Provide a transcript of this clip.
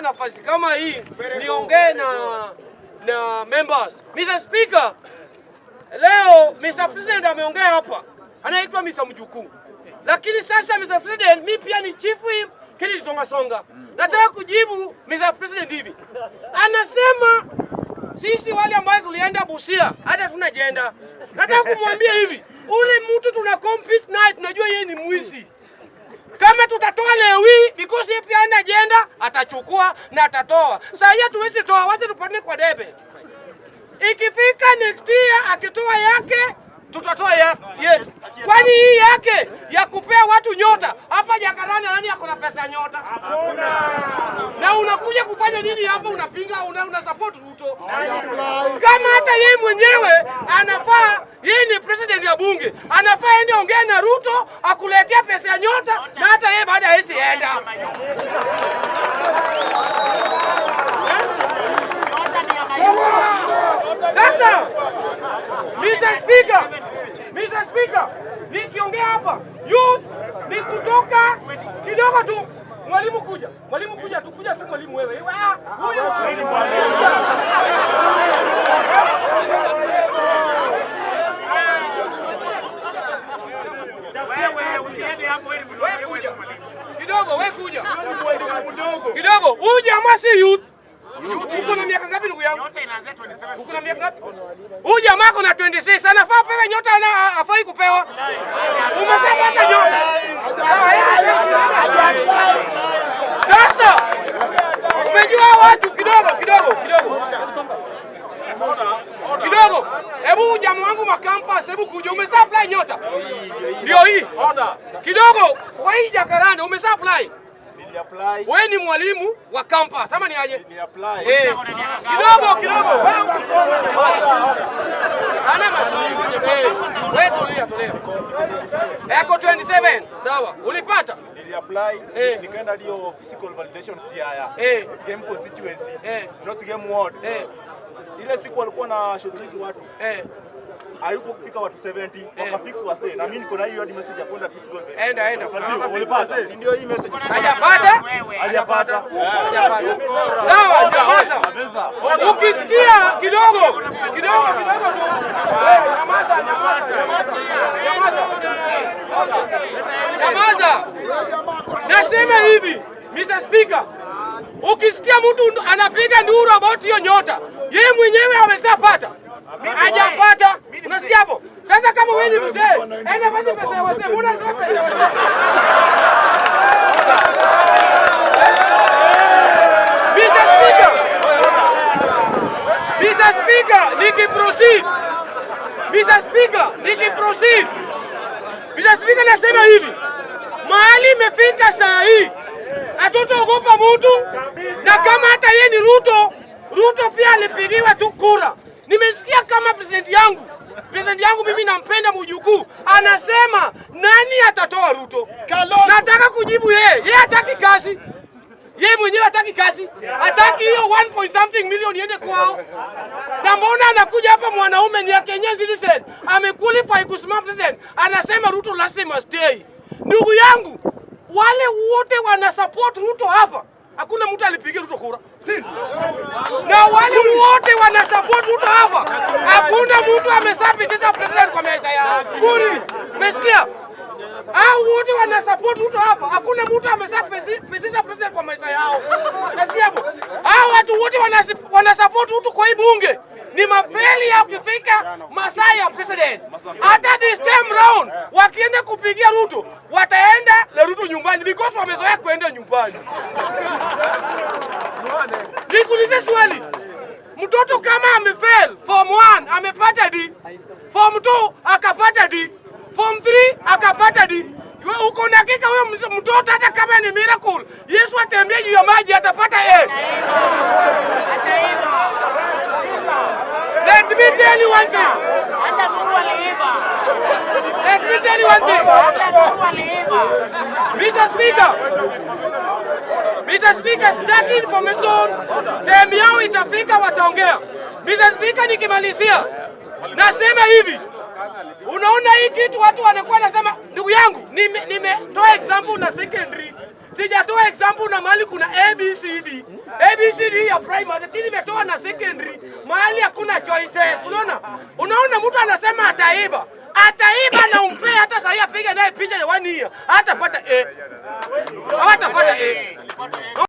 nafasi kama hii niongee na members. Mr. Speaker, leo Mr. President ameongea hapa. Anaitwa Mr. Mjukuu. Lakini sasa Mr. President, mimi pia ni chief whip Kennedy Songa. Nataka kujibu Mr. President hivi. Anasema sisi wale ambao tulienda Busia hata tuna jenda. Nataka kumwambia hivi, ule mtu tuna compete naye tunajua yeye ni mwizi. Kama tutatoa Lewi because yeye pia ana agenda, atachukua na atatoa. Sasa yeye tuwezi toa, wacha tupane kwa debe. Ikifika next year akitoa yake, tutatoa yetu. Kwani hii yake ya kupea watu nyota hapa Jakarani, nani yako na pesa nyota? Hakuna. Na unakuja kufanya nini hapa? Unapinga, una support Ruto. Kama hata yeye mwenyewe anafaa, yeye ni president ya bunge, anafaa ende ongea na Ruto akuletea pesa ya nyota, na hata yeye baada ya hizi enda. Sasa Mr. Speaker, nikiongea hapa youth ni kutoka kidogo tu. Mwalimu kuja tu mwalimu wewe. Huyo wewe usiende hapo wewe kuja. Kidogo. Huyu jamaa si youth. Uko na miaka ngapi ndugu yangu? Nyota inaanza 27. Uko na miaka ngapi? Huyu jamaa ako na 26. Anafaa pewe nyota, afai kupewa. Umesema hata nyota. Sasa umejua watu kidogo. Hebu jamaa wangu makampus, hebu kuja. Umesa apply nyota? Ndio hii. Kidogo, kwa hii Jakaranda umesa apply? Wewe ni mwalimu wa campus ama ni aje? Kidogo. Ana masomo. Wewe tulia. Eko 27. Sawa. Ulipata? Niliapply, nikaenda hiyo physical validation Siaya. Game constituency. Not game ward. Ile siku walikuwa na shortlist watu. Hayuko kufika watu 70, wakafix wase. Na mimi niko na hiyo hadi message ya kwenda physical. Enda. Ulipata? Si ndio hii message? Hajapata. Sawa, nyamaza. Ukisikia kidogo. Nyamaza. Nasema hivi, Mr. Speaker, ukisikia mtu anapiga nduru about hiyo nyota, yeye mwenyewe ameshapata. Hajapata. Unasikia hapo? Sasa kama wewe ni mzee, enda basi pesa ya wazee. Mbona ndoka hiyo? Mr. Speaker, nikiproceed. Mr. Speaker, nasema hivi. Mahali imefika saa hii, hatutaogopa mtu, na kama hata yeye ni Ruto pia alipigiwa tu kura. Nimesikia kama president yangu mimi nampenda Mjukuu, anasema nani atatoa Ruto. Nataka kujibu yeye hataki kazi. Yeye mwenyewe hataki kazi. Hataki hiyo 1 million iende kwao. Na mbona anakuja hapa mwanaume ni ya Kenya citizen, amequalify kusimama president, anasema Ruto lazima stay. Ndugu yangu, wale wote wana support Ruto hapa, hakuna mtu alipigia Ruto kura. Na wale wote wana support Ruto hapa, hakuna mtu amesapitisha president kwa meza yao. Umesikia? Hao wote wana support Ruto hapa, hakuna mtu amesapitisha president kwa meza yao. Umesikia hapo? Hao watu wote wana support Ruto kwa hii bunge. Ni mafeli ya kufika masaa ya president. Hata this time round wakienda kupigia Ruto, wataenda na Ruto nyumbani because wamezoea kuenda nyumbani. Nikuulize swali. Mtoto kama amefail form 1 amepata D, form 2 akapata D, form 3 akapata D. Uko na hakika huyo mtoto hata kama ni miracle, Yesu atembea juu ya maji atapata A? Let me tell you one thing. Mr. Speaker, staki information. Time yao itafika wataongea. Mr. Speaker, nikimalizia nasema hivi. Unaona hii kitu watu wanakuwa nasema, ndugu yangu, nimetoa example na secondary. Sijatoa example na mali kuna ABCD. ABCD ya primary lakini imetoa na secondary. Mahali hakuna choices. Unaona mtu anasema ataiba. Ataiba na umpe hata sasa apige naye picha ya 1 year. Hatapata A. Hatapata A.